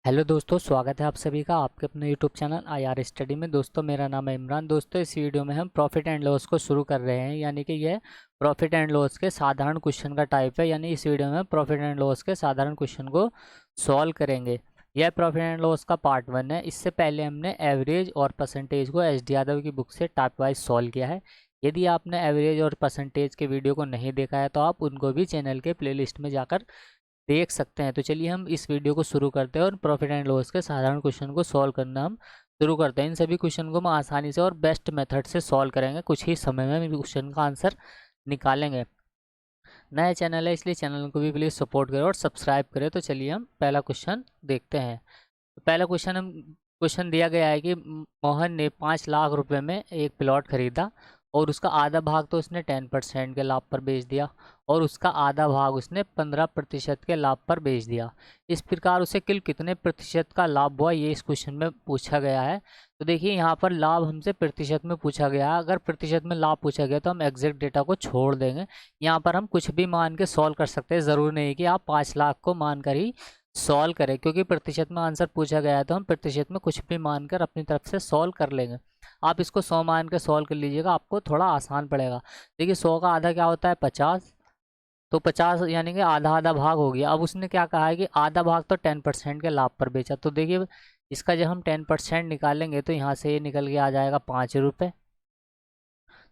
Hello दोस्तों, स्वागत है आप सभी का आपके अपने यूट्यूब चैनल आईआर स्टडी में। दोस्तों मेरा नाम है इमरान। दोस्तों इस वीडियो में हम प्रॉफिट एंड लॉस को शुरू कर रहे हैं, यानी कि यह प्रॉफिट एंड लॉस के साधारण क्वेश्चन का टाइप है। यानी इस वीडियो में प्रॉफिट एंड लॉस के साधारण क्वेश्चन को सॉल्व करेंगे। यह प्रॉफिट एंड लॉस का पार्ट 1 है। इससे पहले हमने एवरेज और परसेंटेज को एस डी यादव की बुक से टाइप वाइज सॉल्व किया है। यदि आपने एवरेज और परसेंटेज के वीडियो को नहीं देखा है तो आप उनको भी चैनल के प्लेलिस्ट में जाकर देख सकते हैं। तो चलिए हम इस वीडियो को शुरू करते हैं और प्रॉफिट एंड लॉस के साधारण क्वेश्चन को सॉल्व करना हम शुरू करते हैं। इन सभी क्वेश्चन को हम आसानी से और बेस्ट मेथड से सॉल्व करेंगे। कुछ ही समय में हम क्वेश्चन का आंसर निकालेंगे। नया चैनल है इसलिए चैनल को भी प्लीज़ सपोर्ट करें और सब्सक्राइब करें। तो चलिए हम पहला क्वेश्चन देखते हैं। तो पहला क्वेश्चन दिया गया है कि मोहन ने 5 लाख रुपए में एक प्लॉट खरीदा और उसका आधा भाग तो उसने 10% के लाभ पर बेच दिया और उसका आधा भाग उसने 15% के लाभ पर बेच दिया। इस प्रकार उसे कुल कितने प्रतिशत का लाभ हुआ, ये इस क्वेश्चन में पूछा गया है। तो देखिए यहाँ पर लाभ हमसे प्रतिशत में पूछा गया है। अगर प्रतिशत में लाभ पूछा गया तो हम एग्जैक्ट डेटा को छोड़ देंगे। यहाँ पर हम कुछ भी मान के सॉल्व कर सकते हैं। ज़रूरी नहीं कि आप 5 लाख को मान कर ही सॉल्व करें, क्योंकि प्रतिशत में आंसर पूछा गया है तो हम प्रतिशत में कुछ भी मानकर अपनी तरफ से सॉल्व कर लेंगे। आप इसको 100 मान कर सॉल्व कर लीजिएगा, आपको थोड़ा आसान पड़ेगा। देखिए 100 का आधा क्या होता है 50, तो 50 यानी कि आधा आधा भाग हो गया। अब उसने क्या कहा है कि आधा भाग तो 10% के लाभ पर बेचा। तो देखिए इसका जब हम 10% निकालेंगे तो यहाँ से ये निकल के आ जाएगा 5 रुपये।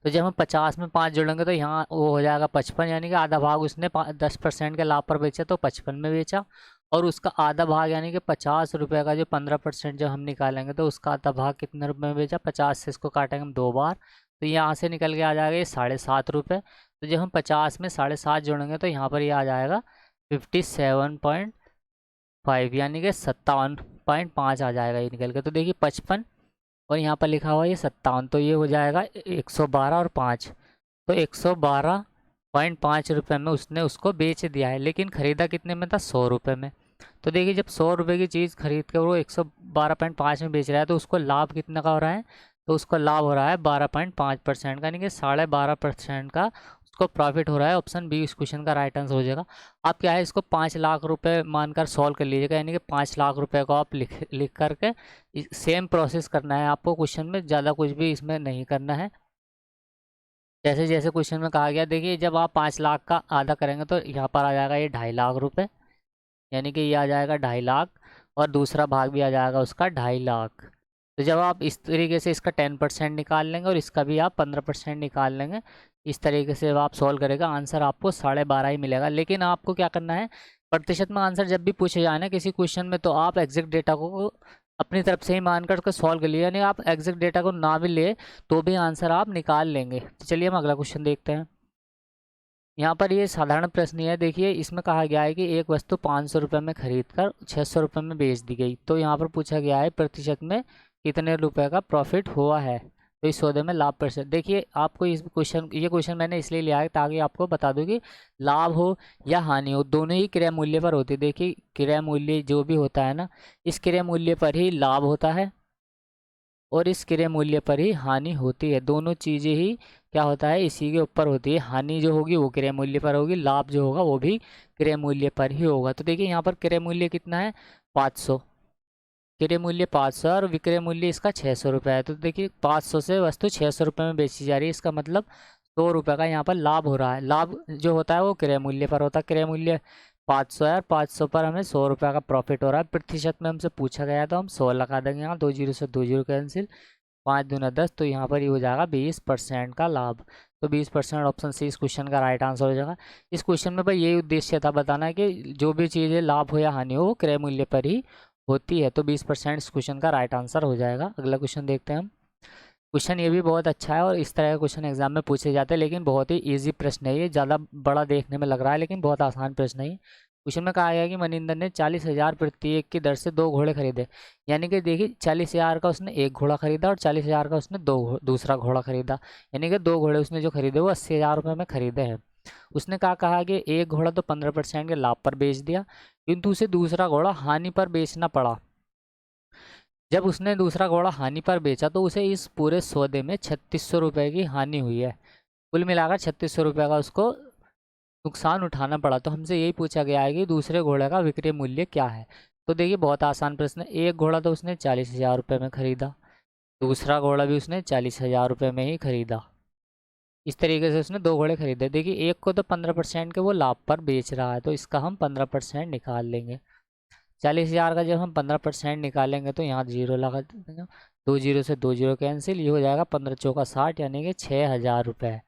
तो जब हम 50 में 5 जोड़ेंगे तो यहाँ वो हो जाएगा 55, यानी कि आधा भाग उसने 10% के लाभ पर बेचा तो 55 में बेचा। और उसका आधा भाग यानी कि 50 रुपये का जो 15% जब हम निकालेंगे तो उसका आधा भाग कितने रुपये में बेचा, 50 से इसको काटेंगे हम 2 बार तो यहाँ से निकल के आ जाएगा ये 7.5 रुपये। तो जब हम 50 में 7.5 जोड़ेंगे तो यहाँ पर ये आ जाएगा 57.5, यानी कि 57.5 आ जाएगा ये निकल के। तो देखिए 55 और यहाँ पर लिखा हुआ है ये 57, तो ये हो जाएगा 112 और 5, तो 112.5 रुपये में उसने उसको बेच दिया है। लेकिन ख़रीदा कितने में था, 100 रुपये में। तो देखिए जब 100 रुपये की चीज़ खरीद कर वो 112.5 में बेच रहा है तो उसको लाभ कितना का हो रहा है, तो उसको लाभ हो रहा है 12.5% का, यानी कि 12.5% का उसको प्रॉफिट हो रहा है। ऑप्शन बी इस क्वेश्चन का राइट आंसर हो जाएगा। आप क्या है इसको 5 लाख रुपए मानकर सॉल्व कर लीजिएगा, यानी कि 5 लाख रुपए को आप लिख करके सेम प्रोसेस करना है आपको क्वेश्चन में, ज़्यादा कुछ भी इसमें नहीं करना है। जैसे जैसे क्वेश्चन में कहा गया, देखिए जब आप 5 लाख का आधा करेंगे तो यहाँ पर आ जाएगा ये 2.5 लाख रुपए, यानी कि ये आ जाएगा 2.5 लाख और दूसरा भाग भी आ जाएगा उसका 2.5 लाख। तो जब आप इस तरीके से इसका 10% निकाल लेंगे और इसका भी आप 15% निकाल लेंगे, इस तरीके से जब आप सॉल्व करेगा आंसर आपको 12.5 ही मिलेगा। लेकिन आपको क्या करना है, प्रतिशत में आंसर जब भी पूछे जाए ना किसी क्वेश्चन में तो आप एग्जैक्ट डेटा को अपनी तरफ से ही मानकर उसको सॉल्व कर लिए, यानी आप एग्जैक्ट डेटा को ना भी ले तो भी आंसर आप निकाल लेंगे। तो चलिए हम अगला क्वेश्चन देखते हैं। यहाँ पर ये साधारण प्रश्न है। देखिए इसमें कहा गया है कि एक वस्तु 500 रुपये में खरीद कर 600 रुपये में बेच दी गई। तो यहाँ पर पूछा गया है प्रतिशत में कितने रुपए का प्रॉफिट हुआ है, तो इस सौदे में लाभ प्रतिशत। देखिए आपको ये क्वेश्चन मैंने इसलिए लिया है ताकि आपको बता दूं कि लाभ हो या हानि हो दोनों ही क्रय मूल्य पर होती है। देखिए क्रय मूल्य जो भी होता है ना, इस क्रय मूल्य पर ही लाभ होता है और इस क्रय मूल्य पर ही हानि होती है। दोनों चीज़ें ही क्या होता है, इसी के ऊपर होती है। हानि जो होगी वो क्रय मूल्य पर होगी, लाभ जो होगा वो भी क्रय मूल्य पर ही होगा। तो देखिए यहाँ पर क्रय मूल्य कितना है 500, क्रय मूल्य 500 और विक्रय मूल्य इसका 600 रुपये है। तो देखिए 500 से वस्तु 600 रुपये में बेची जा रही है, इसका मतलब 100 रुपये का यहाँ पर लाभ हो रहा है। लाभ जो होता है वो क्रय मूल्य पर होता है। क्रय मूल्य 500 है और 500 पर हमें 100 रुपये का प्रॉफिट हो रहा है। प्रतिशत में हमसे पूछा गया तो हम 100 लगा देंगे। यहाँ 2 जीरो से 2 जीरो कैंसिल, 5 दूना 10, तो यहाँ पर ये हो जाएगा 20% का लाभ। तो 20% ऑप्शन सी इस क्वेश्चन का राइट आंसर हो जाएगा। इस क्वेश्चन में भाई यही उद्देश्य था बताना है कि जो भी चीज़ें लाभ हो या हानि हो वो क्रय मूल्य पर ही होती है। तो 20% इस क्वेश्चन का राइट आंसर हो जाएगा। अगला क्वेश्चन देखते हैं हम। क्वेश्चन ये भी बहुत अच्छा है और इस तरह के क्वेश्चन एग्जाम में पूछे जाते हैं, लेकिन बहुत ही इजी प्रश्न है ये। ज़्यादा बड़ा देखने में लग रहा है लेकिन बहुत आसान प्रश्न है ये। क्वेश्चन में कहा गया है कि मनिंदर ने 40,000 प्रति एक की दर से 2 घोड़े खरीदे। यानी कि देखिए 40,000 का उसने एक घोड़ा खरीदा और 40,000 का उसने दूसरा घोड़ा खरीदा, यानी कि 2 घोड़े उसने जो खरीदे वो 80,000 रुपये में खरीदे हैं। उसने कहा कि एक घोड़ा तो 15% के लाभ पर बेच दिया, किंतु उसे दूसरा घोड़ा हानि पर बेचना पड़ा। जब उसने दूसरा घोड़ा हानि पर बेचा तो उसे इस पूरे सौदे में 3600 रुपये की हानि हुई है। कुल मिलाकर 3600 रुपये का उसको नुकसान उठाना पड़ा। तो हमसे यही पूछा गया है कि दूसरे घोड़े का विक्रय मूल्य क्या है। तो देखिए बहुत आसान प्रश्न है। एक घोड़ा तो उसने 40,000 रुपये में ख़रीदा, दूसरा घोड़ा भी उसने 40,000 रुपये में ही ख़रीदा। इस तरीके से उसने दो घोड़े खरीदे। देखिए एक को तो 15% के वो लाभ पर बेच रहा है, तो इसका हम 15% निकाल लेंगे। 40,000 का जब हम 15% निकालेंगे तो यहाँ जीरो लगा देंगे, दो जीरो से दो जीरो कैंसिल, ये हो जाएगा 15 चौका 60 यानी कि 6,000 रुपये।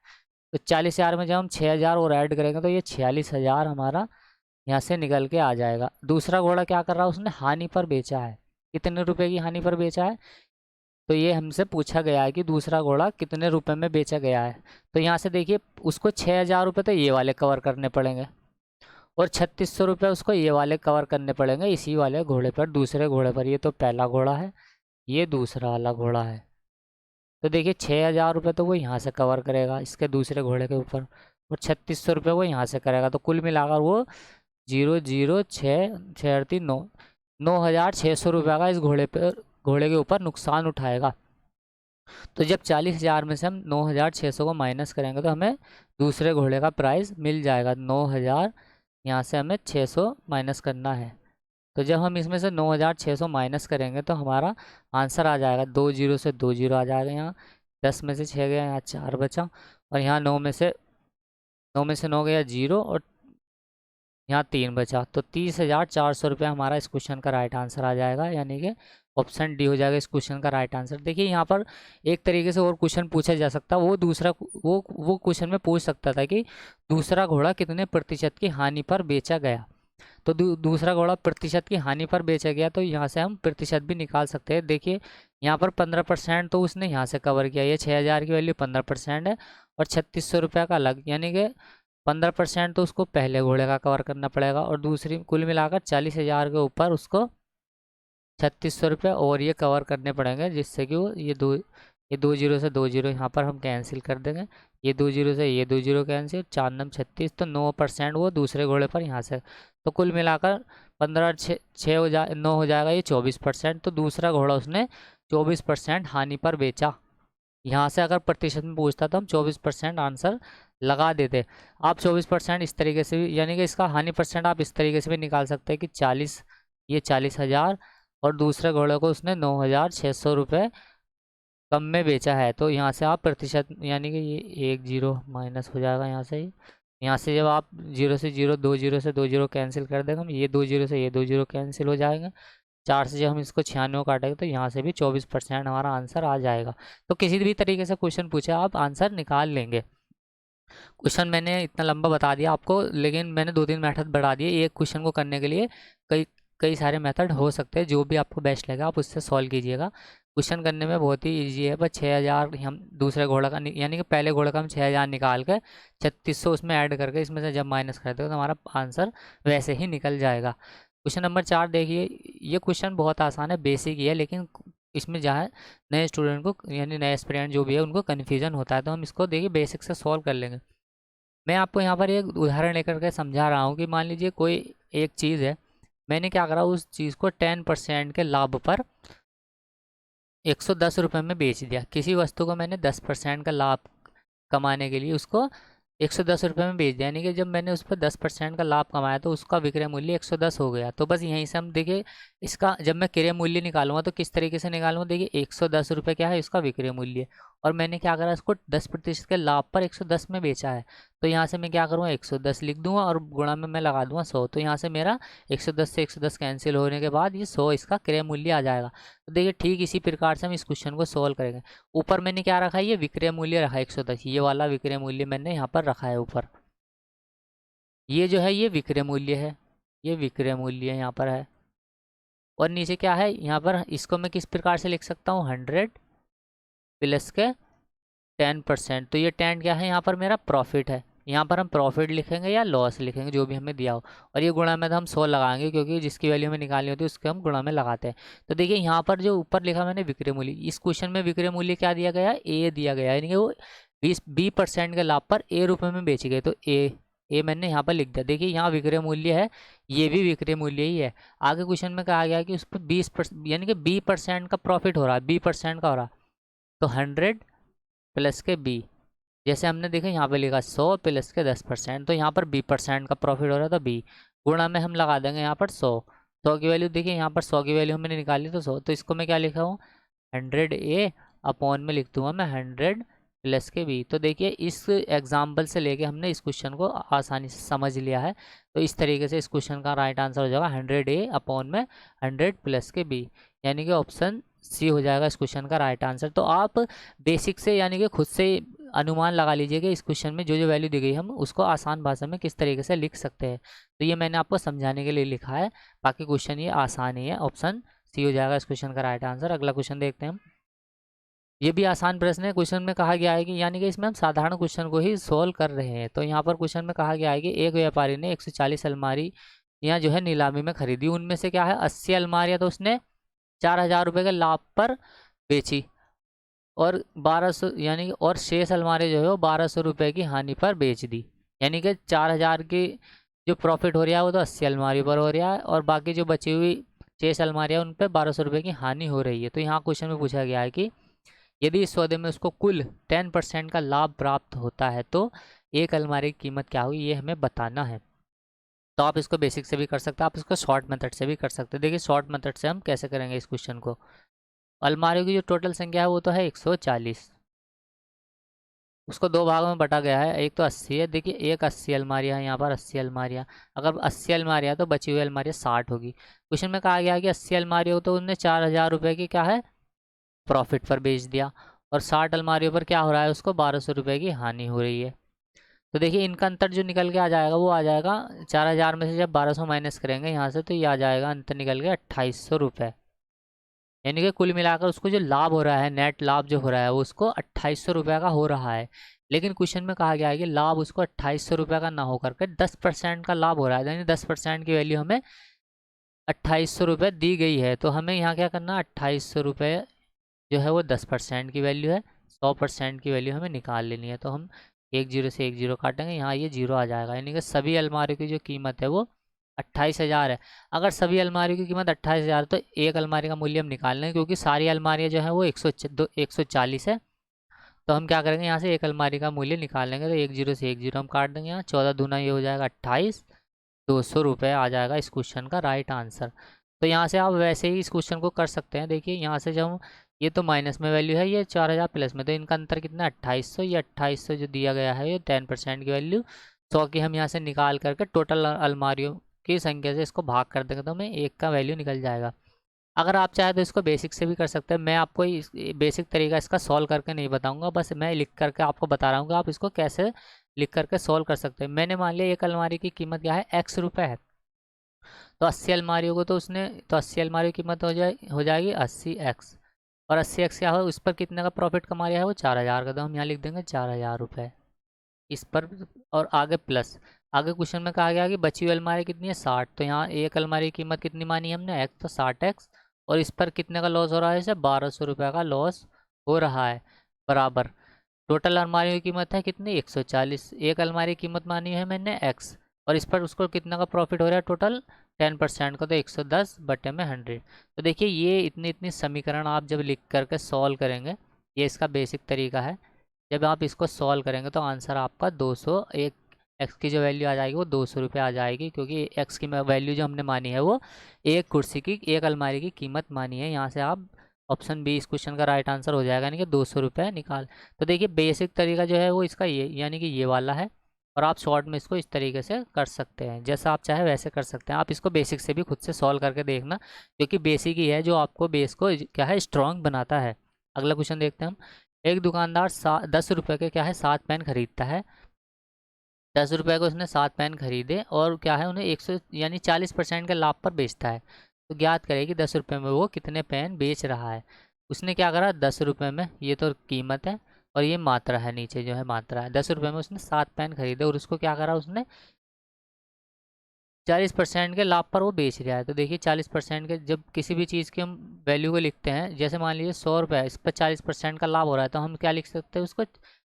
तो 40,000 में जब हम 6,000 और ऐड करेंगे तो ये 46,000 हमारा यहाँ से निकल के आ जाएगा। दूसरा घोड़ा क्या कर रहा है, उसने हानि पर बेचा है। कितने रुपए की हानि पर बेचा है, तो ये हमसे पूछा गया है कि दूसरा घोड़ा कितने रुपए में बेचा गया है। तो यहाँ से देखिए उसको 6,000 रुपये तो ये वाले कवर करने पड़ेंगे, और 3600 रुपये उसको ये वाले कवर करने पड़ेंगे इसी वाले घोड़े पर, दूसरे घोड़े पर। ये तो पहला घोड़ा है, ये दूसरा वाला घोड़ा है। तो देखिए 6,000 रुपये तो वो यहाँ से कवर करेगा इसके दूसरे घोड़े के ऊपर, और 3600 रुपये वो यहाँ से करेगा। तो कुल मिलाकर वो 0,0,6,6 9,600 रुपये का इस घोड़े के ऊपर नुकसान उठाएगा। तो जब 40,000 में से हम 9,600 को माइनस करेंगे तो हमें दूसरे घोड़े का प्राइस मिल जाएगा 9,000। यहाँ से हमें 600 माइनस करना है। तो जब हम इसमें से 9,600 माइनस करेंगे तो हमारा आंसर आ जाएगा, दो जीरो से दो जीरो आ जाएगा। यहाँ 10 में से 6 गया, यहाँ 4 बचा, और यहाँ 9 में से 9 गया जीरो, और यहाँ 3 बचा। तो 30,400 रुपये हमारा इस क्वेश्चन का राइट आंसर आ जाएगा, यानी कि ऑप्शन डी हो जाएगा इस क्वेश्चन का राइट आंसर। देखिए यहाँ पर एक तरीके से और क्वेश्चन पूछा जा सकता, वो क्वेश्चन में पूछ सकता था कि दूसरा घोड़ा कितने प्रतिशत की हानि पर बेचा गया। तो दूसरा घोड़ा प्रतिशत की हानि पर बेचा गया, तो यहाँ से हम प्रतिशत भी निकाल सकते हैं। देखिए यहाँ पर 15% तो उसने यहाँ से कवर किया, ये 6,000 की वैल्यू 15% है, और 3600 रुपये का अलग, यानी कि 15% तो उसको पहले घोड़े का कवर करना पड़ेगा, और दूसरी कुल मिलाकर 40,000 के ऊपर उसको 3600 रुपये और ये कवर करने पड़ेंगे, जिससे कि वो ये दो जीरो से दो जीरो यहाँ पर हम कैंसिल कर देंगे, ये दो जीरो से ये दो जीरो कैंसिल, 4×9 = 36, तो 9% वो दूसरे घोड़े पर यहाँ से। तो कुल मिलाकर 15 छः हो जाए 9 हो जाएगा, ये 24%। तो दूसरा घोड़ा उसने 24% हानि पर बेचा। यहाँ से अगर प्रतिशत में पूछता तो हम 24% आंसर लगा देते। आप 24% इस तरीके से भी, यानी कि इसका हानि परसेंट आप इस तरीके से भी निकाल सकते हैं कि 40, ये 40,000, और दूसरे घोड़े को उसने 9,600 रुपये कम में बेचा है। तो यहाँ से आप प्रतिशत, यानी कि ये एक जीरो माइनस हो जाएगा यहाँ से ही। यहाँ से जब आप जीरो से जीरो, दो जीरो से दो जीरो कैंसिल कर देंगे हम, ये दो जीरो से ये दो जीरो कैंसिल हो जाएंगे, 4 से जब हम इसको 96 काटेंगे तो यहाँ से भी 24% हमारा आंसर आ जाएगा। तो किसी भी तरीके से क्वेश्चन पूछे आप आंसर निकाल लेंगे। क्वेश्चन मैंने इतना लंबा बता दिया आपको, लेकिन मैंने 2-3 मेथड बढ़ा दिए। एक क्वेश्चन को करने के लिए कई कई सारे मेथड हो सकते हैं, जो भी आपको बेस्ट लगे आप उससे सॉल्व कीजिएगा। क्वेश्चन करने में बहुत ही इजी है। बस 6,000 हम दूसरे घोड़ा का, यानी कि पहले घोड़ा का हम 6,000 निकाल कर 3600 उसमें ऐड करके इसमें से जब माइनस करते हो तो हमारा आंसर वैसे ही निकल जाएगा। क्वेश्चन नंबर 4 देखिए, ये क्वेश्चन बहुत आसान है, बेसिक ही है, लेकिन इसमें जहाँ नए स्टूडेंट को, यानी नए एस्पिरेंट जो भी है उनको कन्फ्यूजन होता है, तो हम इसको देखिए बेसिक से सॉल्व कर लेंगे। मैं आपको यहाँ पर एक उदाहरण लेकर के समझा रहा हूँ कि मान लीजिए कोई एक चीज़ है, मैंने क्या करा, उस चीज़ को 10% के लाभ पर 110 रुपये में बेच दिया। किसी वस्तु को मैंने 10% का लाभ कमाने के लिए उसको 110 रुपये में बेच दिया, यानी कि जब मैंने उस पर 10% का लाभ कमाया तो उसका विक्रय मूल्य 110 हो गया। तो बस यहीं से हम देखिए इसका, जब मैं क्रय मूल्य निकालूंगा तो किस तरीके से निकालूंगा, देखिए 110 रुपये क्या है इसका विक्रय मूल्य, और मैंने क्या करा, इसको 10% के लाभ पर 110 में बेचा है। तो यहाँ से मैं क्या करूँगा, 110 लिख दूंगा और गुणा में मैं लगा दूंगा 100। तो यहाँ से मेरा 110 से 110 कैंसिल होने के बाद ये 100 इसका क्रय मूल्य आ जाएगा। तो देखिए ठीक इसी प्रकार से हम इस क्वेश्चन को सोल्व करेंगे। ऊपर मैंने क्या रखा है, ये विक्रय मूल्य रखा है 110, ये वाला विक्रय मूल्य मैंने यहाँ पर रखा है ऊपर। ये जो है ये विक्रय मूल्य है, ये विक्रय मूल्य यहाँ पर है, और नीचे क्या है यहाँ पर, इसको मैं किस प्रकार से लिख सकता हूँ, 100 प्लस के 10%। तो ये 10 क्या है यहाँ पर, मेरा प्रॉफिट है। यहाँ पर हम प्रॉफिट लिखेंगे या लॉस लिखेंगे, जो भी हमें दिया हो, और ये गुणा में तो हम 100 लगाएंगे, क्योंकि जिसकी वैल्यू हमें निकालनी होती है उसके हम गुणा में लगाते हैं। तो देखिए यहाँ पर जो ऊपर लिखा मैंने विक्रय मूल्य, इस क्वेश्चन में विक्रय मूल्य क्या दिया गया है, ए दिया गया है, यानी कि वो 20% के लाभ पर ए रुपये में बेचे गए। तो ए मैंने यहाँ पर लिख दिया। देखिए यहाँ विक्रय मूल्य है, ये भी विक्रय मूल्य ही है। आगे क्वेश्चन में कहा गया कि उस पर 20%, यानी कि 20% का प्रॉफिट हो रहा है, 20% का हो रहा है। तो 100 प्लस के बी, जैसे हमने देखा यहाँ पे लिखा 100 प्लस के 10%, तो यहाँ पर 20% का प्रॉफिट हो रहा था, बी गुणा में हम लगा देंगे यहाँ पर 100। 100 की वैल्यू देखिए यहाँ पर 100 की वैल्यू मैंने निकाली तो 100, तो इसको मैं क्या लिखा हूँ 100A अपॉन में लिख दूंगा मैं 100 प्लस के बी। तो देखिए इस एग्जाम्पल से लेके हमने इस क्वेश्चन को आसानी से समझ लिया है। तो इस तरीके से इस क्वेश्चन का राइट आंसर हो जाएगा 100A अपॉन में 100 प्लस के बी, यानी कि ऑप्शन सी हो जाएगा इस क्वेश्चन का राइट आंसर। तो आप बेसिक से यानी कि खुद से अनुमान लगा लीजिए कि इस क्वेश्चन में जो जो वैल्यू दी गई हम उसको आसान भाषा में किस तरीके से लिख सकते हैं। तो ये मैंने आपको समझाने के लिए लिखा है, बाकी क्वेश्चन ये आसान ही है, ऑप्शन सी हो जाएगा इस क्वेश्चन का राइट आंसर। अगला क्वेश्चन देखते हैं हम। ये भी आसान प्रश्न है। क्वेश्चन में कहा गया है कि यानी कि इसमें हम साधारण क्वेश्चन को ही सोल्व कर रहे हैं। तो यहाँ पर क्वेश्चन में कहा गया है कि एक व्यापारी ने 140 अलमारी यहाँ जो है नीलामी में खरीदी, उनमें से क्या है 80 अलमारियाँ तो उसने 4,000 रुपये के लाभ पर बेची, और 1200 यानी कि और शेष अलमारी जो है वो 1200 रुपये की हानि पर बेच दी। यानी कि 4,000 की जो प्रॉफिट हो रहा है वो तो 80 अलमारी पर हो रहा है, और बाकी जो बची हुई शेष अलमारियाँ उन पर 1200 रुपये की हानि हो रही है। तो यहाँ क्वेश्चन में पूछा गया है कि यदि इस सौदे में उसको कुल 10% का लाभ प्राप्त होता है तो एक अलमारी की कीमत क्या हुई, ये हमें बताना है। तो आप इसको बेसिक से भी कर सकते हैं, आप इसको शॉर्ट मेथड से भी कर सकते हैं। देखिए शॉर्ट मेथड से हम कैसे करेंगे इस क्वेश्चन को। अलमारियों की जो टोटल संख्या है वो तो है 140, उसको दो भागों में बटा गया है, एक तो 80 है। देखिए एक 80 अलमारियाँ है, यहाँ पर 80 अलमारियाँ, अगर 80 अलमारियाँ तो बची हुई अलमारियाँ 60 होगी। क्वेश्चन में कहा गया है कि 80 अलमारियों तो उनने 4,000 रुपये की क्या है प्रॉफिट पर बेच दिया, और 60 अलमारियों पर क्या हो रहा है उसको 1200 रुपये की हानि हो रही है। तो देखिए इनका अंतर जो निकल के आ जाएगा वो आ जाएगा 4,000 में से जब 1200 माइनस करेंगे यहाँ से तो ये आ जाएगा अंतर निकल के 2800 रुपये। यानी कि कुल मिलाकर उसको जो लाभ हो रहा है, नेट लाभ जो हो रहा है वो उसको 2800 रुपये का हो रहा है। लेकिन क्वेश्चन में कहा गया है कि लाभ उसको 2800 रुपये का ना होकर के 10% का लाभ हो रहा है, यानी 10% की वैल्यू हमें 2800 रुपये दी गई है। तो हमें यहाँ क्या करना है 2800 रुपये जो है वो 10% की वैल्यू है, 100% की वैल्यू हमें निकाल लेनी है। तो हम एक जीरो से एक जीरो काटेंगे, यहाँ ये जीरो आ जाएगा, यानी कि सभी अलमारियों की जो कीमत है वो 28,000 है। अगर सभी अलमारियों की कीमत 28,000 तो एक अलमारी का मूल्य हम निकाल लें, क्योंकि सारी अलमारियाँ जो है वो 140 है। तो हम क्या करेंगे यहाँ से एक अलमारी का मूल्य निकाल लेंगे, तो एक जीरो से एक जीरो हम काट देंगे, यहाँ 14 दूना ये हो जाएगा 28, 200 रुपये आ जाएगा इस क्वेश्चन का राइट आंसर। तो यहाँ से आप वैसे ही इस क्वेश्चन को कर सकते हैं। देखिए यहाँ से जब हम ये तो माइनस में वैल्यू है, ये 4,000 प्लस में, तो इनका अंतर कितना है 2800, ये 2800 जो दिया गया है ये 10% की वैल्यू 100 की हम यहाँ से निकाल करके टोटल अलमारियों की संख्या से इसको भाग कर देंगे तो हमें एक का वैल्यू निकल जाएगा। अगर आप चाहें तो इसको बेसिक से भी कर सकते हैं। मैं आपको बेसिक तरीका इसका सॉल्व करके नहीं बताऊंगा, बस मैं लिख करके आपको बता रहा हूँ कि आप इसको कैसे लिख करके सॉल्व कर सकते हैं। मैंने मान लिया एक अलमारी की कीमत क्या है x रुपये है, तो 80 अलमारियों को तो उसने, तो 80 अलमारियों की कीमत हो जाएगी 80x, और 80x क्या हो उस पर कितने का प्रॉफिट कमा रहा है वो 4,000 का, तो हम यहाँ लिख देंगे 4,000 रुपये इस पर। और आगे प्लस, आगे क्वेश्चन में कहा गया कि बची हुई अलमारी कितनी है 60, तो यहाँ एक अलमारी की कीमत कितनी मानी हमने x, तो 60x, और इस पर कितने का लॉस हो रहा है इसे 1200 रुपये का लॉस हो रहा है, बराबर टोटल अलमारी की कीमत है कितनी 140, एक अलमारी की कीमत मानी है मैंने x, और इस पर उसको कितना का प्रॉफिट हो रहा है टोटल 10% का, तो 110 बटे में 100। तो देखिए ये इतनी इतनी समीकरण आप जब लिख करके सॉल्व करेंगे, ये इसका बेसिक तरीका है। जब आप इसको सॉल्व करेंगे तो आंसर आपका 200, एक एक्स की जो वैल्यू आ जाएगी वो 200 रुपये आ जाएगी, क्योंकि एक्स की वैल्यू जो हमने मानी है वो एक कुर्सी की, एक अलमारी की कीमत मानी है। यहाँ से आप ऑप्शन बी इस क्वेश्चन का राइट आंसर हो जाएगा, यानी कि 200 रुपये निकाल। तो देखिए बेसिक तरीका जो है वो इसका ये यानी कि ये वाला है, और आप शॉर्ट में इसको इस तरीके से कर सकते हैं, जैसा आप चाहे वैसे कर सकते हैं। आप इसको बेसिक से भी खुद से सॉल्व करके देखना, क्योंकि बेसिक ही है जो आपको बेस को क्या है स्ट्रॉन्ग बनाता है। अगला क्वेश्चन देखते हैं हम। एक दुकानदार 10 रुपये के क्या है 7 पेन खरीदता है, 10 रुपये को उसने 7 पेन खरीदे और क्या है उन्हें 100 यानी 40% के लाभ पर बेचता है। तो ज्ञात करें कि 10 रुपये में वो कितने पेन बेच रहा है। उसने क्या करा 10 रुपये में, ये तो कीमत है और ये मात्रा है, नीचे जो है मात्रा है, 10 रुपये में उसने 7 पेन खरीदे और उसको क्या करा उसने 40% के लाभ पर वो बेच रहा है। तो देखिए 40% के, जब किसी भी चीज़ की हम वैल्यू को लिखते हैं, जैसे मान लीजिए 100 रुपये, इस पर 40% का लाभ हो रहा है, तो हम क्या लिख सकते हैं उसको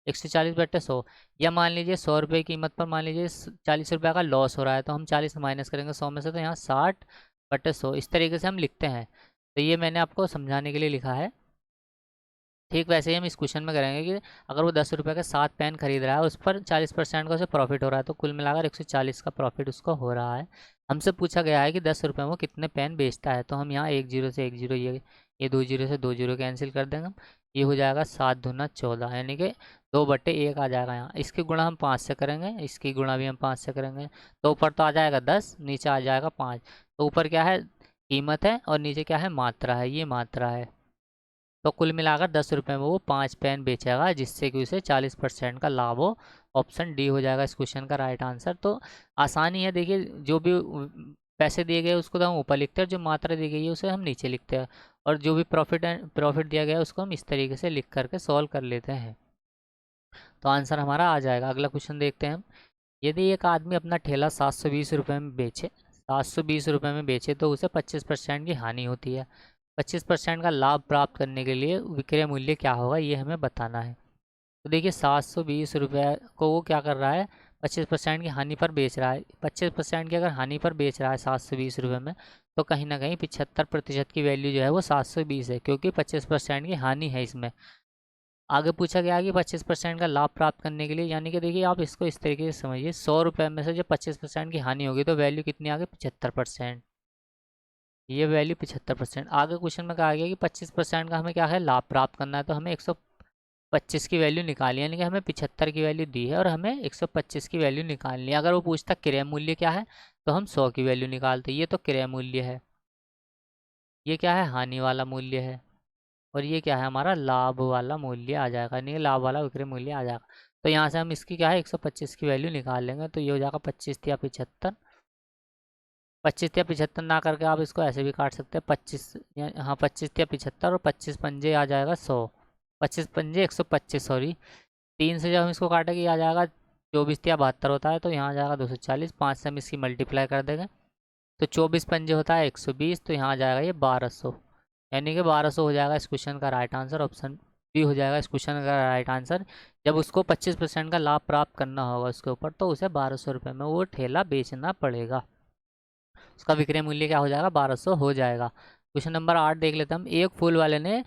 140 बटे 100। या मान लीजिए 100 रुपये की कीमत पर मान लीजिए 40 रुपये का लॉस हो रहा है, तो हम 40 माइनस करेंगे 100 में से, तो यहाँ 60 बटे 100 इस तरीके से हम लिखते हैं। तो ये मैंने आपको समझाने के लिए लिखा है। ठीक वैसे ही हम इस क्वेश्चन में करेंगे कि अगर वो 10 रुपये के 7 पेन खरीद रहा है, उस पर 40% का उसे प्रॉफिट हो रहा है, तो कुल मिलाकर 140 का प्रॉफिट उसको हो रहा है। हमसे पूछा गया है कि 10 रुपये में वो कितने पेन बेचता है। तो हम यहाँ एक जीरो से एक जीरो, ये 2 जीरो से 2 जीरो कैंसिल कर देंगे हम। ये हो जाएगा 7×2 = 14, यानी कि 2/1 आ जाएगा। यहाँ इसकी गुणा हम 5 से करेंगे, इसकी गुणा भी हम 5 से करेंगे। तो ऊपर तो आ जाएगा 10, नीचे आ जाएगा 5। तो ऊपर क्या है, कीमत है, और नीचे क्या है, मात्रा है। ये मात्रा है। तो कुल मिलाकर 10 रुपये में वो 5 पेन बेचेगा, जिससे कि उसे 40% का लाभ हो। ऑप्शन डी हो जाएगा इस क्वेश्चन का राइट आंसर। तो आसानी है, देखिए जो भी पैसे दिए गए उसको तो हम ऊपर लिखते हैं, और जो मात्रा दी गई है उसे हम नीचे लिखते हैं, और जो भी प्रॉफिट दिया गया है उसको हम इस तरीके से लिख करके सॉल्व कर लेते हैं। तो आंसर हमारा आ जाएगा। अगला क्वेश्चन देखते हैं हम। यदि एक आदमी अपना ठेला 720 रुपये में बेचे, 720 रुपये में बेचे, तो उसे 25% की हानि होती है। 25% का लाभ प्राप्त करने के लिए विक्रय मूल्य क्या होगा, ये हमें बताना है। तो देखिए 720 रुपये को वो क्या कर रहा है, 25% की हानि पर बेच रहा है। 25% की अगर हानि पर बेच रहा है 720 रुपये में, तो कहीं ना कहीं 75% की वैल्यू जो है वो 720 है, क्योंकि 25% की हानि है इसमें। आगे पूछा गया कि 25% का लाभ प्राप्त करने के लिए, यानी कि देखिए आप इसको इस तरीके से समझिए, 100 रुपये में से जब 25% की हानि होगी तो वैल्यू कितनी आ गई, 75%। ये वैल्यू 75%। आगे क्वेश्चन में कहा गया कि 25% का हमें क्या है, लाभ प्राप्त करना है। तो हमें 125 की वैल्यू निकाली, यानी कि हमें 75 की वैल्यू दी है और हमें 125 की वैल्यू निकालनी है। अगर वो पूछता क्रय मूल्य क्या है, तो हम 100 की वैल्यू निकालते। ये तो क्रय मूल्य है, ये क्या है, हानि वाला मूल्य है, और ये क्या है, हमारा लाभ वाला मूल्य आ जाएगा, नहीं लाभ वाला विक्रय मूल्य आ जाएगा। तो यहाँ से हम इसकी क्या है, 125 की वैल्यू निकाल लेंगे। तो ये हो जाएगा 25 या 75। 25 या 75 ना करके आप इसको ऐसे भी काट सकते हैं, 25 हाँ 25 या 75, और 25 पंजे आ जाएगा 100। 25 पंजे 125, सॉरी। 3 से जब हम इसको काटेंगे आ जाएगा 24 या 72 होता है, तो यहाँ आ जाएगा 240। 5 से हम इसकी मल्टीप्लाई कर देंगे, तो 24 पंजे होता है 120, तो यहाँ आ जाएगा ये 1200, यानी कि 1200 हो जाएगा इस क्वेश्चन का राइट आंसर। ऑप्शन बी हो जाएगा इस क्वेश्चन का राइट आंसर। जब उसको 25% का लाभ प्राप्त करना होगा उसके ऊपर, तो उसे 1200 रुपये में वो ठेला बेचना पड़ेगा। उसका विक्रय मूल्य क्या हो जाएगा, 1200 हो जाएगा। क्वेश्चन नंबर 8 देख लेते हैं हम। एक फूल वाले ने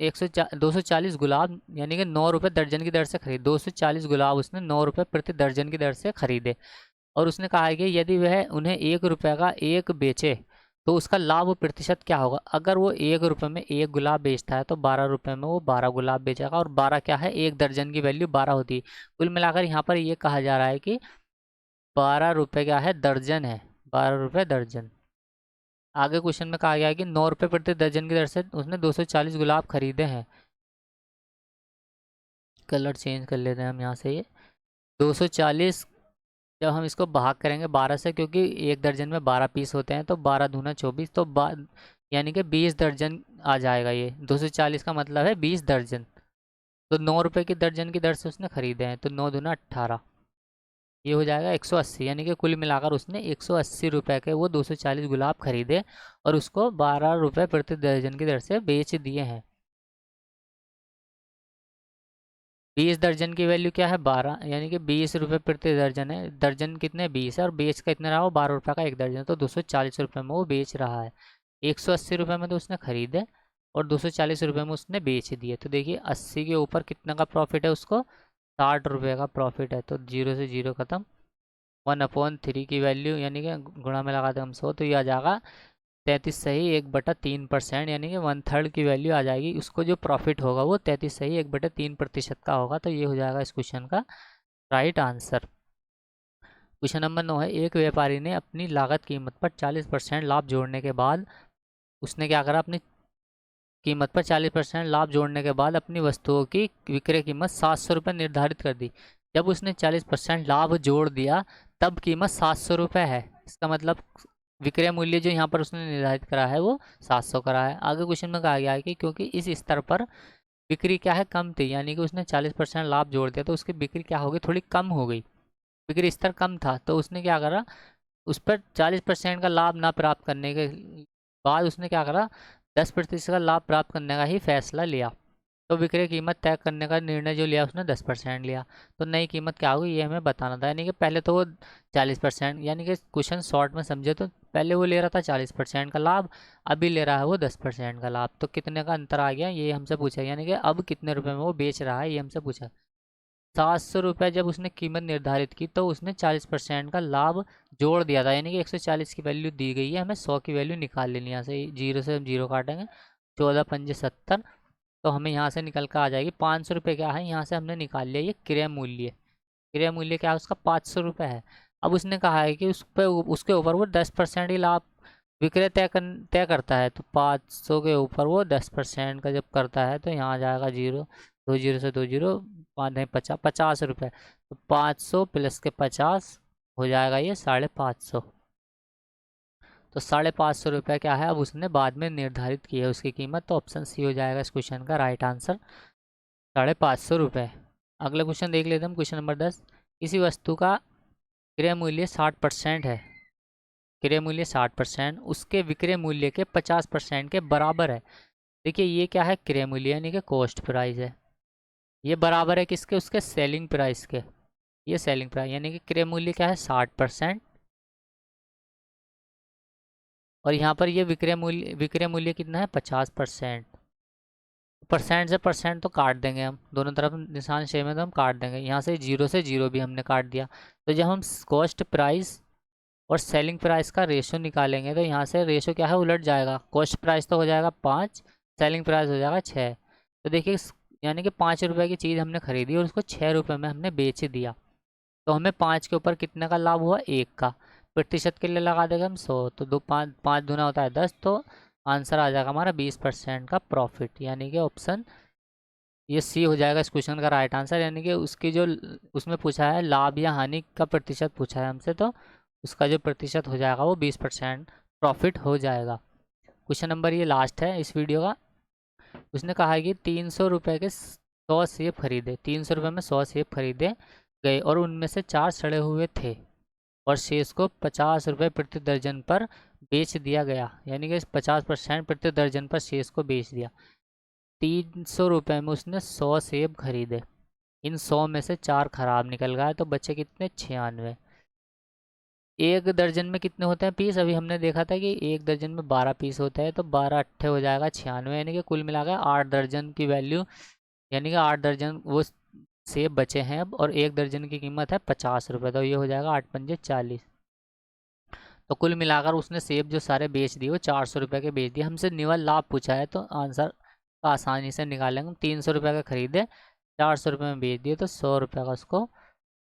240 गुलाब, यानी कि 9 रुपये दर्जन की दर से खरीदे। 240 गुलाब उसने 9 रुपये प्रति दर्जन की दर से खरीदे, और उसने कहा है कि यदि वह उन्हें 1 रुपये का एक बेचे, तो उसका लाभ प्रतिशत क्या होगा। अगर वो 1 रुपये में एक गुलाब बेचता है, तो 12 रुपये में वो 12 गुलाब बेचेगा, और 12 क्या है, एक दर्जन की वैल्यू 12 होती है। कुल मिलाकर यहाँ पर ये कहा जा रहा है कि 12 रुपये क्या है, दर्जन है, 12 रुपये दर्जन। आगे क्वेश्चन में कहा गया है कि 9 रुपये प्रति दर्जन की दर से उसने 240 गुलाब खरीदे हैं। कलर चेंज कर लेते हैं हम यहाँ से। ये 240, जब हम इसको भाग करेंगे 12 से, क्योंकि एक दर्जन में 12 पीस होते हैं, तो 12 दूना 24, तो यानी कि 20 दर्जन आ जाएगा। ये 240 का मतलब है 20 दर्जन। तो 9 रुपये की दर्जन की दर से उसने खरीदे हैं, तो 9 दूना 18, ये हो जाएगा 180, यानी कि कुल मिलाकर उसने 180 रुपये के वो 240 गुलाब खरीदे, और उसको 12 रुपये प्रति दर्जन की दर से बेच दिए हैं। 20 दर्जन की वैल्यू क्या है, 12, यानी कि 20 रुपये प्रति दर्जन है। दर्जन कितने, 20 है, और बेच का इतना रहा, वो 12 रुपये का एक दर्जन, तो 240 रुपये में वो बेच रहा है। 180 रुपये में तो उसने खरीदे, और 240 रुपये में उसने बेच दिए। तो देखिए 80 के ऊपर कितना का प्रॉफिट है उसको, 60 रुपये का प्रॉफिट है। तो जीरो से जीरो खत्म। 1/3 की वैल्यू, यानी कि गुणा में लगाते हम 100, तो ये आ जाएगा 33 सही 1/3%, यानी कि 1/3 की वैल्यू आ जाएगी। उसको जो प्रॉफिट होगा वो 33 सही 1/3% का होगा। तो ये हो जाएगा इस क्वेश्चन का राइट आंसर। क्वेश्चन नंबर 9 है। एक व्यापारी ने अपनी लागत कीमत पर 40% लाभ जोड़ने के बाद, उसने क्या करा, अपनी कीमत पर 40% लाभ जोड़ने के बाद अपनी वस्तुओं की विक्रय कीमत 700 रुपये निर्धारित कर दी। जब उसने 40% लाभ जोड़ दिया, तब कीमत 700 रुपये है। इसका मतलब विक्रय मूल्य जो यहाँ पर उसने निर्धारित करा है वो 700 करा है। आगे क्वेश्चन में कहा गया है कि क्योंकि इस स्तर पर बिक्री क्या है, कम थी, यानी कि उसने 40% लाभ जोड़ दिया, तो उसकी बिक्री क्या होगी, थोड़ी कम हो गई। बिक्री स्तर कम था, तो उसने क्या करा, उस पर 40% का लाभ ना प्राप्त करने के बाद उसने क्या करा, 10% का लाभ प्राप्त करने का ही फैसला लिया। तो विक्रय कीमत तय करने का निर्णय जो लिया उसने 10% लिया। तो नई कीमत क्या होगी, ये हमें बताना था। यानी कि पहले तो वो 40%, यानी कि क्वेश्चन शॉर्ट में समझे तो पहले वो ले रहा था 40% का लाभ, अभी ले रहा है वो 10% का लाभ। तो कितने का अंतर आ गया ये हमसे पूछा, यानी कि अब कितने रुपए में वो बेच रहा है ये हमसे पूछा। 700 रुपये जब उसने कीमत निर्धारित की तो उसने 40% का लाभ जोड़ दिया था, यानी कि 140 की वैल्यू दी गई है, हमें 100 की वैल्यू निकाल लेनी है। यहाँ से जीरो से हम जीरो काटेंगे, 14×5 = 70, तो हमें यहाँ से निकल कर आ जाएगी 500 रुपये। क्या है, यहाँ से हमने निकाल लिया ये क्रय मूल्य। क्रय मूल्य क्या है उसका, 500 रुपये है। अब उसने कहा है कि उस पे उसके ऊपर वो 10% ही लाभ विक्रय तय करता है, तो 500 के ऊपर वो 10% का जब करता है तो यहाँ आ जाएगा जीरो, 2 जीरो से 2 जीरो, 5×50 50 रुपये। तो 500 प्लस के 50 हो जाएगा ये 550। तो 550 रुपये क्या है, अब उसने बाद में निर्धारित की है उसकी कीमत, तो ऑप्शन सी हो जाएगा इस क्वेश्चन का राइट आंसर, 550 रुपये। अगला क्वेश्चन देख लेते हैं हम, क्वेश्चन नंबर 10। किसी वस्तु का क्रय मूल्य 60% है, क्रय मूल्य 60% उसके विक्रय मूल्य के 50% के बराबर है। देखिए ये क्या है, क्रय मूल्य यानी कि कॉस्ट प्राइस है, ये बराबर है किसके, उसके सेलिंग प्राइस के। ये सेलिंग प्राइस यानी कि क्रय मूल्य क्या है 60%, और यहाँ पर ये विक्रय मूल्य कितना है 50%। परसेंट से परसेंट तो काट देंगे हम, दोनों तरफ निशान सेम है तो हम काट देंगे। यहाँ से जीरो भी हमने काट दिया। तो जब हम कॉस्ट प्राइस और सेलिंग प्राइस का रेशो निकालेंगे तो यहाँ से रेशो क्या है, उलट जाएगा। कॉस्ट प्राइस तो हो जाएगा 5, सेलिंग प्राइस हो जाएगा 6। तो देखिए यानी कि 5 रुपये की चीज़ हमने खरीदी और उसको 6 रुपये में हमने बेच दिया, तो हमें 5 के ऊपर कितने का लाभ हुआ, 1 का। प्रतिशत के लिए लगा देगा हम 100, तो 5 दूना होता है 10, तो आंसर आ जाएगा हमारा 20% का प्रॉफिट, यानी कि ऑप्शन ये सी हो जाएगा इस क्वेश्चन का राइट आंसर। यानी कि उसकी जो उसमें पूछा है लाभ या हानि का प्रतिशत पूछा है हमसे, तो उसका जो प्रतिशत हो जाएगा वो 20% प्रॉफिट हो जाएगा। क्वेश्चन नंबर ये लास्ट है इस वीडियो का। उसने कहा है कि 300 रुपये के 100 सेब खरीदे, 300 रुपये में 100 सेब खरीदे गए और उनमें से 4 सड़े हुए थे और शेष को 50 रुपये प्रति दर्जन पर बेच दिया गया, यानी कि 50% प्रति दर्जन पर शेष को बेच दिया। 300 रुपये में उसने 100 सेब खरीदे, इन 100 में से 4 खराब निकल गए, तो बचे कितने, 96। एक दर्जन में कितने होते हैं पीस, अभी हमने देखा था कि एक दर्जन में 12 पीस होते हैं, तो 12 अट्ठे हो जाएगा 96, यानी कि कुल मिलाकर 8 दर्जन की वैल्यू, यानी कि 8 दर्जन वो सेब बचे हैं अब, और एक दर्जन की कीमत है 50 रुपये, तो ये हो जाएगा 8×5 = 40। तो कुल मिलाकर उसने सेब जो सारे बेच दिए वो 400 रुपये के बेच दिए। हमसे निवल लाभ पूछा है, तो आंसर आसानी से निकालेंगे। 300 रुपये का खरीदे, 400 रुपये में बेच दिए, तो 100 रुपये का उसको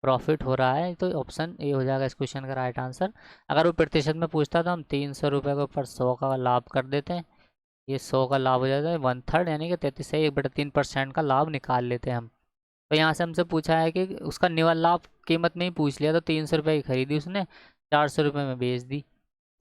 प्रॉफिट हो रहा है, तो ऑप्शन ए हो जाएगा इस क्वेश्चन का राइट आंसर। अगर वो प्रतिशत में पूछता तो हम 300 रुपये के ऊपर 100 का लाभ कर देते हैं, ये 100 का लाभ हो जाता है 1/3, यानी कि 33 से 1/3% का लाभ निकाल लेते हैं हम। तो यहाँ से हमसे पूछा है कि उसका निवल लाभ कीमत में ही पूछ लिया, तो 300 रुपये की खरीदी उसने, 400 रुपये में बेच दी,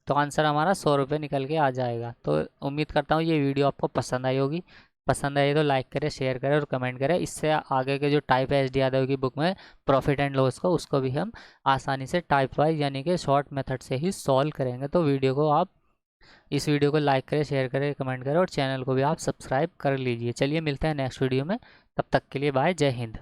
तो आंसर हमारा 100 रुपये निकल के आ जाएगा। तो उम्मीद करता हूँ ये वीडियो आपको पसंद आई होगी। पसंद आई तो लाइक करें, शेयर करें और कमेंट करें। इससे आगे के जो टाइप है SD यादव की बुक में प्रॉफिट एंड लॉस को, उसको भी हम आसानी से टाइप वाइज यानी कि शॉर्ट मेथड से ही सॉल्व करेंगे। तो वीडियो को आप इस वीडियो को लाइक करें, शेयर करें, कमेंट करें और चैनल को भी आप सब्सक्राइब कर लीजिए। चलिए मिलते हैं नेक्स्ट वीडियो में, तब तक के लिए बाय, जय हिंद।